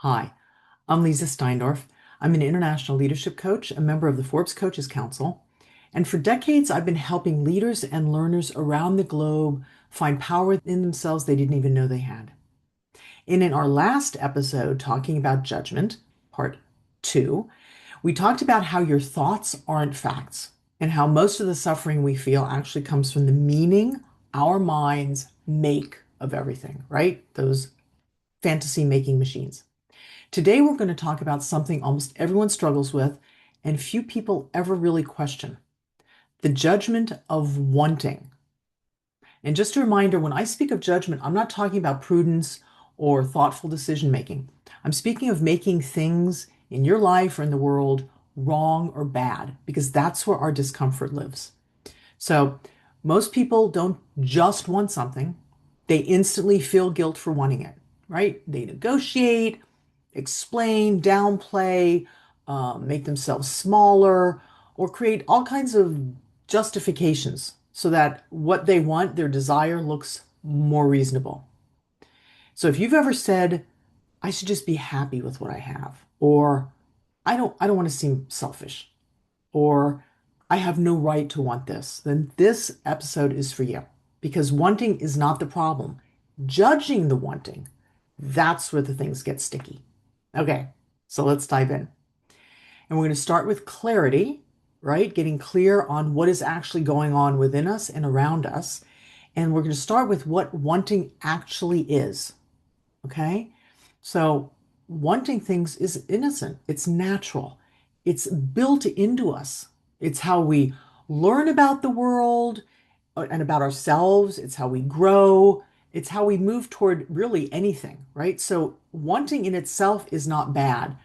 Hi, I'm Leezá Steindorf. I'm an international leadership coach, a member of the Forbes Coaches Council, and for decades I've been helping leaders and learners around the globe find power in themselves they didn't even know they had. And in our last episode, talking about judgment, part two, we talked about how your thoughts aren't facts and how most of the suffering we feel actually comes from the meaning our minds make of everything, right? Those fantasy making machines. Today, we're going to talk about something almost everyone struggles with and few people ever really question: the judgment of wanting. And just a reminder, when I speak of judgment, I'm not talking about prudence or thoughtful decision making. I'm speaking of making things in your life or in the world wrong or bad, because that's where our discomfort lives. So, most people don't just want something, they instantly feel guilt for wanting it, right? They negotiate, explain, downplay, make themselves smaller, or create all kinds of justifications so that what they want, their desire, looks more reasonable. So if you've ever said, I should just be happy with what I have, or I don't want to seem selfish, or I have no right to want this, then this episode is for you. Because wanting is not the problem. Judging the wanting, that's where the things get sticky. Okay, so let's dive in. And we're going to start with clarity, right? Getting clear on what is actually going on within us and around us. And we're going to start with what wanting actually is. Okay? So, wanting things is innocent, it's natural, it's built into us. It's how we learn about the world and about ourselves, it's how we grow, it's how we move toward really anything, right? So, wanting in itself is not bad,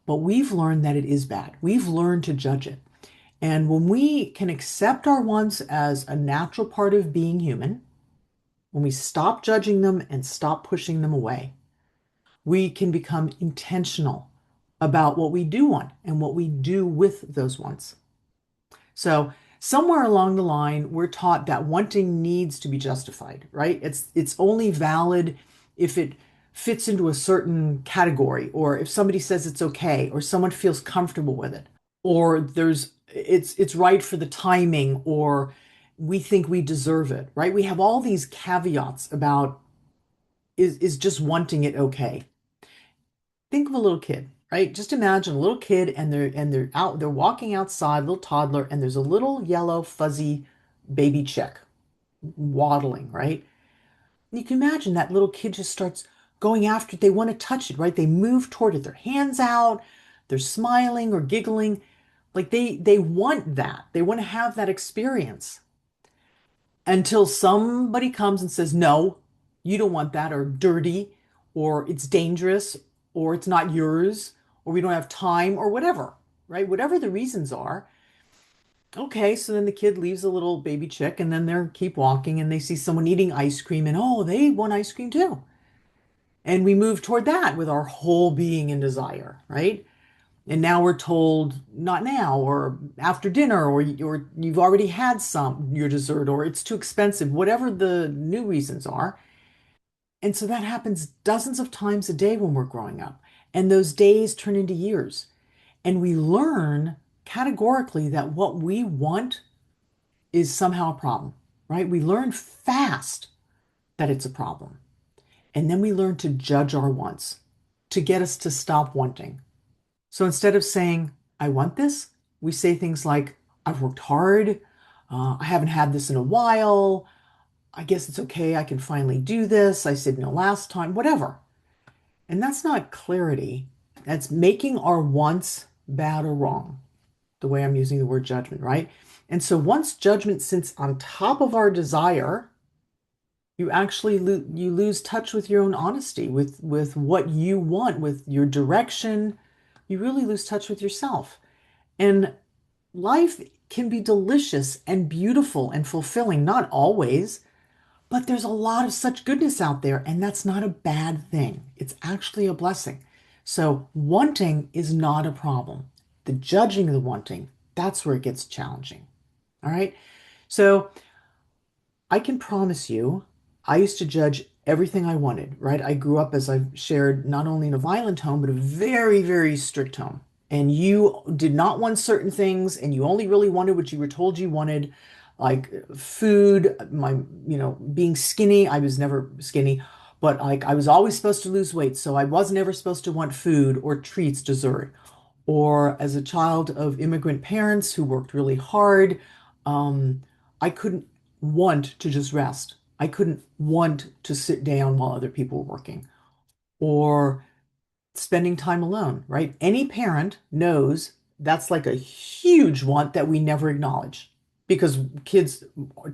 but we've learned that it is bad. We've learned to judge it. And when we can accept our wants as a natural part of being human, when we stop judging them and stop pushing them away, we can become intentional about what we do want and what we do with those wants. So, somewhere along the line, we're taught that wanting needs to be justified, right? It's only valid if it fits into a certain category, or if somebody says it's okay, or someone feels comfortable with it, or it's right for the timing, or we think we deserve it, right? We have all these caveats about is just wanting it okay. Think of a little kid, right? Just imagine a little kid and they're walking outside, little toddler, and there's a little yellow fuzzy baby chick waddling, right? And you can imagine that little kid just starts going after it. They want to touch it, right? They move toward it, their hands out, they're smiling or giggling. Like they want that. They want to have that experience until somebody comes and says, no, you don't want that, or dirty, or it's dangerous, or it's not yours, or we don't have time, or whatever, right? Whatever the reasons are. Okay, so then the kid leaves the little baby chick and then they keep walking and they see someone eating ice cream and oh, they want ice cream too. And we move toward that with our whole being and desire, right? And now we're told not now or after dinner or you've already had your dessert or it's too expensive, whatever the new reasons are. And so that happens dozens of times a day when we're growing up. And those days turn into years. And we learn categorically that what we want is somehow a problem, right? We learn fast that it's a problem. And then we learn to judge our wants to get us to stop wanting. So instead of saying, I want this, we say things like, I've worked hard. I haven't had this in a while. I guess it's okay. I can finally do this. I said no last time, whatever. And that's not clarity. That's making our wants bad or wrong, the way I'm using the word judgment, right? And so once judgment sits on top of our desire, you actually you lose touch with your own honesty, with what you want, with your direction. You really lose touch with yourself. And life can be delicious and beautiful and fulfilling, not always, but there's a lot of such goodness out there, and that's not a bad thing. It's actually a blessing. So wanting is not a problem. The judging of the wanting, that's where it gets challenging. All right. So I can promise you, I used to judge everything I wanted, right? I grew up, as I've shared, not only in a violent home, but a very, very strict home. And you did not want certain things, and you only really wanted what you were told you wanted, like food, being skinny. I was never skinny, but like I was always supposed to lose weight. So I was never supposed to want food or treats, dessert. Or as a child of immigrant parents who worked really hard, um, I couldn't want to just rest. I couldn't want to sit down while other people were working or spending time alone, right? Any parent knows that's like a huge want that we never acknowledge because kids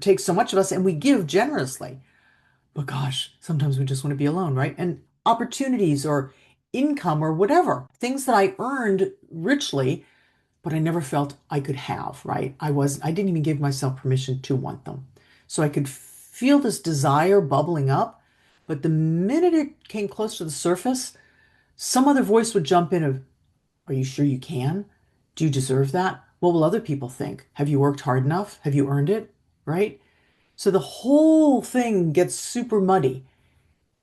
take so much of us and we give generously. But gosh, sometimes we just want to be alone, right? And opportunities or income or whatever, things that I earned richly, but I never felt I could have, right? I didn't even give myself permission to want them. So I could feel this desire bubbling up, but the minute it came close to the surface, some other voice would jump in of, are you sure you can? Do you deserve that? What will other people think? Have you worked hard enough? Have you earned it? Right? So the whole thing gets super muddy.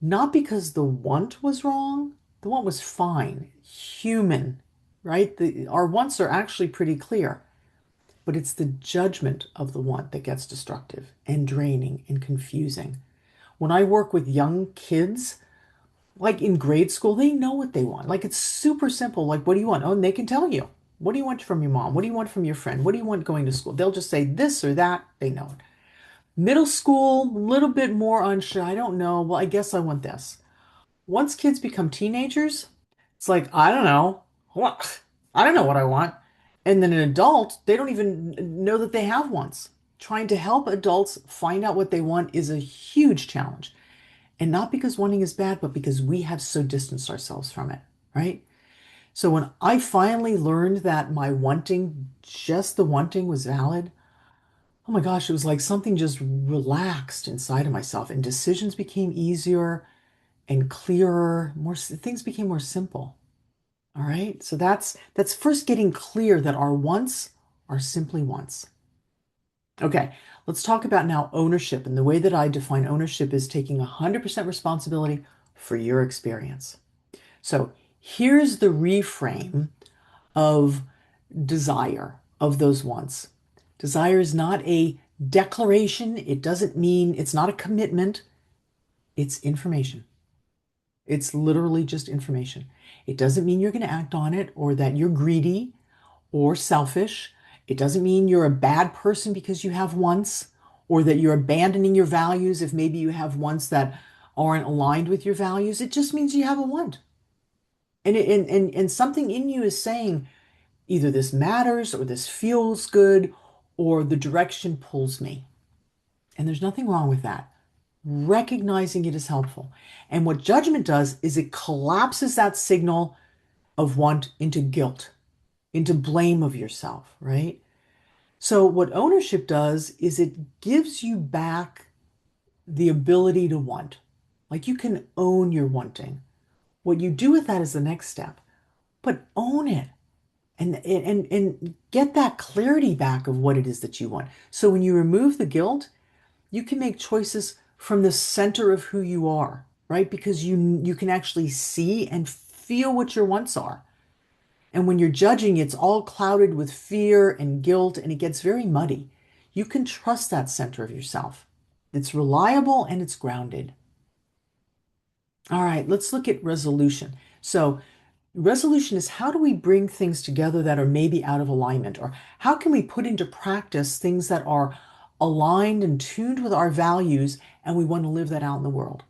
Not because the want was wrong, the want was fine, human, right? Our wants are actually pretty clear, but it's the judgment of the want that gets destructive and draining and confusing. When I work with young kids, like in grade school, they know what they want. Like it's super simple. Like, what do you want? Oh, and they can tell you. What do you want from your mom? What do you want from your friend? What do you want going to school? They'll just say this or that. They know it. Middle school, a little bit more unsure. I don't know. Well, I guess I want this. Once kids become teenagers, it's like, I don't know. What? I don't know what I want. And then an adult, they don't even know that they have wants. Trying to help adults find out what they want is a huge challenge. And not because wanting is bad, but because we have so distanced ourselves from it, right? So when I finally learned that my wanting, just the wanting was valid, oh my gosh, it was like something just relaxed inside of myself and decisions became easier and clearer, more things became more simple. All right? So that's first getting clear that our wants are simply wants. Okay, let's talk about now ownership. And the way that I define ownership is taking 100% responsibility for your experience. So here's the reframe of desire, of those wants. Desire is not a declaration. It doesn't mean it's not a commitment. It's information. It's literally just information. It doesn't mean you're going to act on it or that you're greedy or selfish. It doesn't mean you're a bad person because you have wants or that you're abandoning your values if maybe you have wants that aren't aligned with your values. It just means you have a want. And something in you is saying either this matters or this feels good or the direction pulls me. And there's nothing wrong with that. Recognizing it is helpful. And what judgment does is it collapses that signal of want into guilt, into blame of yourself, right? So what ownership does is it gives you back the ability to want. Like you can own your wanting. What you do with that is the next step, but own it and get that clarity back of what it is that you want. So when you remove the guilt, you can make choices from the center of who you are, right? Because you can actually see and feel what your wants are. And when you're judging, it's all clouded with fear and guilt, and it gets very muddy. You can trust that center of yourself. It's reliable and it's grounded. All right, let's look at resolution. So, resolution is how do we bring things together that are maybe out of alignment, or how can we put into practice things that are aligned and tuned with our values and we want to live that out in the world.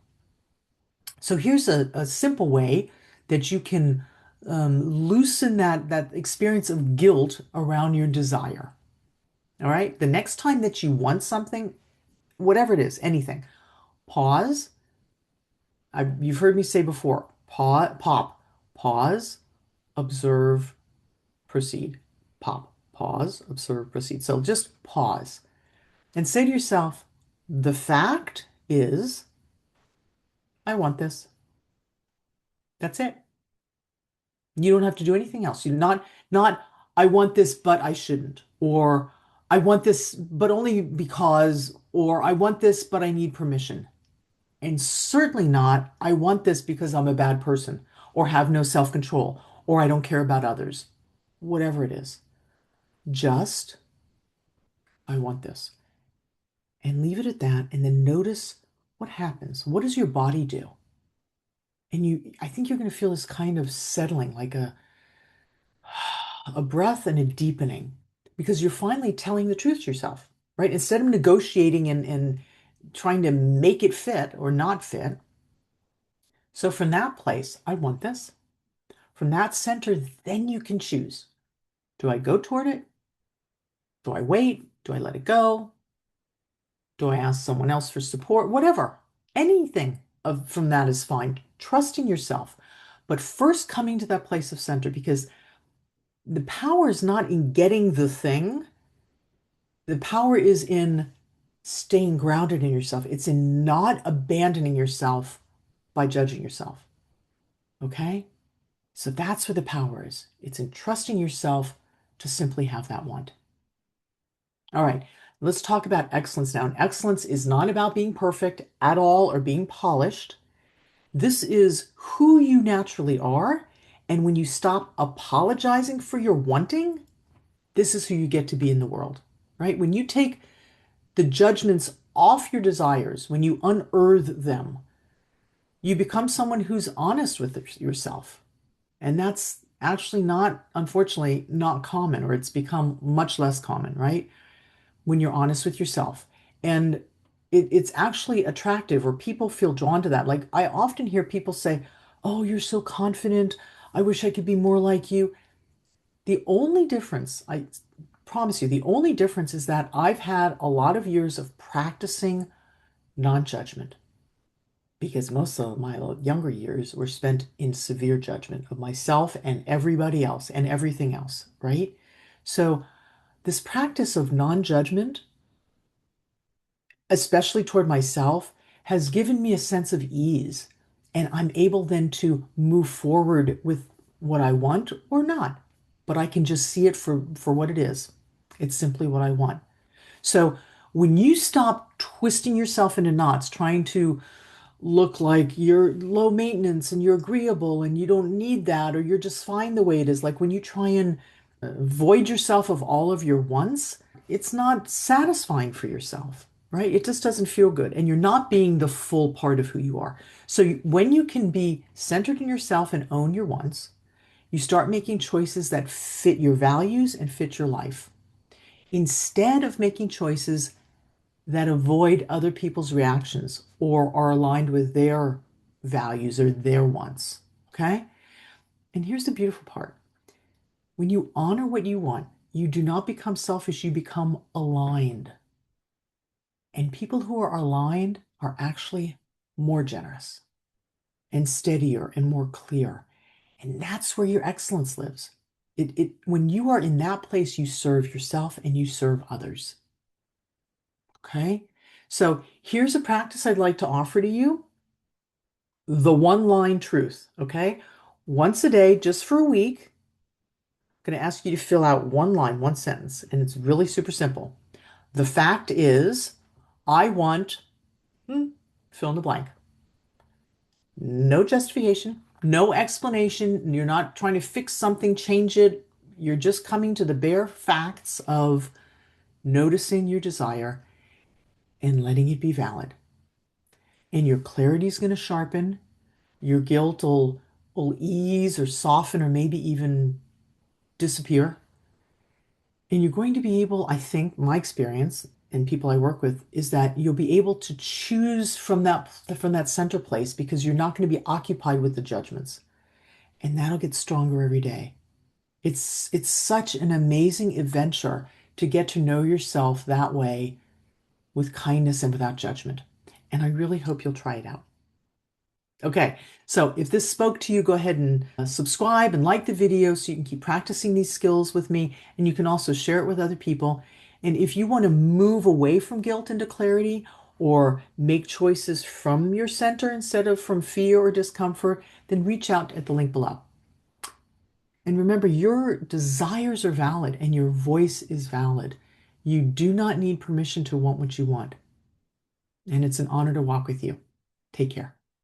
So here's a simple way that you can loosen that experience of guilt around your desire. All right. The next time that you want something, whatever it is, anything, pause. You've heard me say before, pause, observe, proceed. Pop, pause, observe, proceed. So just pause and say to yourself, the fact is, I want this. That's it. You don't have to do anything else. You not I want this, but I shouldn't, or I want this, but only because, or I want this, but I need permission. And certainly not, I want this because I'm a bad person or have no self-control or I don't care about others. Whatever it is, just I want this. And leave it at that. And then notice what happens. What does your body do? And I think you're going to feel this kind of settling, like a breath and a deepening, because you're finally telling the truth to yourself, right? Instead of negotiating and trying to make it fit or not fit. So from that place, I want this. From that center, then you can choose. Do I go toward it? Do I wait? Do I let it go? Do I ask someone else for support? Whatever. Anything from that is fine. Trusting yourself. But first coming to that place of center, because the power is not in getting the thing. The power is in staying grounded in yourself. It's in not abandoning yourself by judging yourself. Okay? So that's where the power is. It's in trusting yourself to simply have that want. All right, let's talk about excellence now. And excellence is not about being perfect at all or being polished. This is who you naturally are. And when you stop apologizing for your wanting, this is who you get to be in the world, right? When you take the judgments off your desires, when you unearth them, you become someone who's honest with yourself. And that's actually not, unfortunately, not common, or it's become much less common, right? When you're honest with yourself. And it's actually attractive, or people feel drawn to that. Like I often hear people say, "Oh, you're so confident. I wish I could be more like you." The only difference, I promise you, the only difference is that I've had a lot of years of practicing non-judgment, because most of my younger years were spent in severe judgment of myself and everybody else and everything else, right? So this practice of non-judgment, especially toward myself, has given me a sense of ease. And I'm able then to move forward with what I want or not. But I can just see it for what it is. It's simply what I want. So when you stop twisting yourself into knots, trying to look like you're low maintenance and you're agreeable and you don't need that, or you're just fine the way it is, like when you try and void yourself of all of your wants, it's not satisfying for yourself, right? It just doesn't feel good. And you're not being the full part of who you are. So when you can be centered in yourself and own your wants, you start making choices that fit your values and fit your life, instead of making choices that avoid other people's reactions or are aligned with their values or their wants. Okay? And here's the beautiful part. When you honor what you want, you do not become selfish, you become aligned. And people who are aligned are actually more generous and steadier and more clear. And that's where your excellence lives. When you are in that place, you serve yourself and you serve others. Okay? So here's a practice I'd like to offer to you. The one-line truth, okay? Once a day, just for a week, I'm going to ask you to fill out one line, one sentence, and it's really super simple. The fact is, I want, fill in the blank. No justification, no explanation. You're not trying to fix something, change it. You're just coming to the bare facts of noticing your desire and letting it be valid. And your clarity is going to sharpen. Your guilt will ease or soften or maybe even disappear. And you're going to be able, I think, my experience and people I work with is that you'll be able to choose from that center place, because you're not going to be occupied with the judgments. And that'll get stronger every day. It's such an amazing adventure to get to know yourself that way, with kindness and without judgment. And I really hope you'll try it out. Okay, so if this spoke to you, go ahead and subscribe and like the video so you can keep practicing these skills with me, and you can also share it with other people. And if you want to move away from guilt into clarity, or make choices from your center instead of from fear or discomfort, then reach out at the link below. And remember, your desires are valid and your voice is valid. You do not need permission to want what you want. And it's an honor to walk with you. Take care.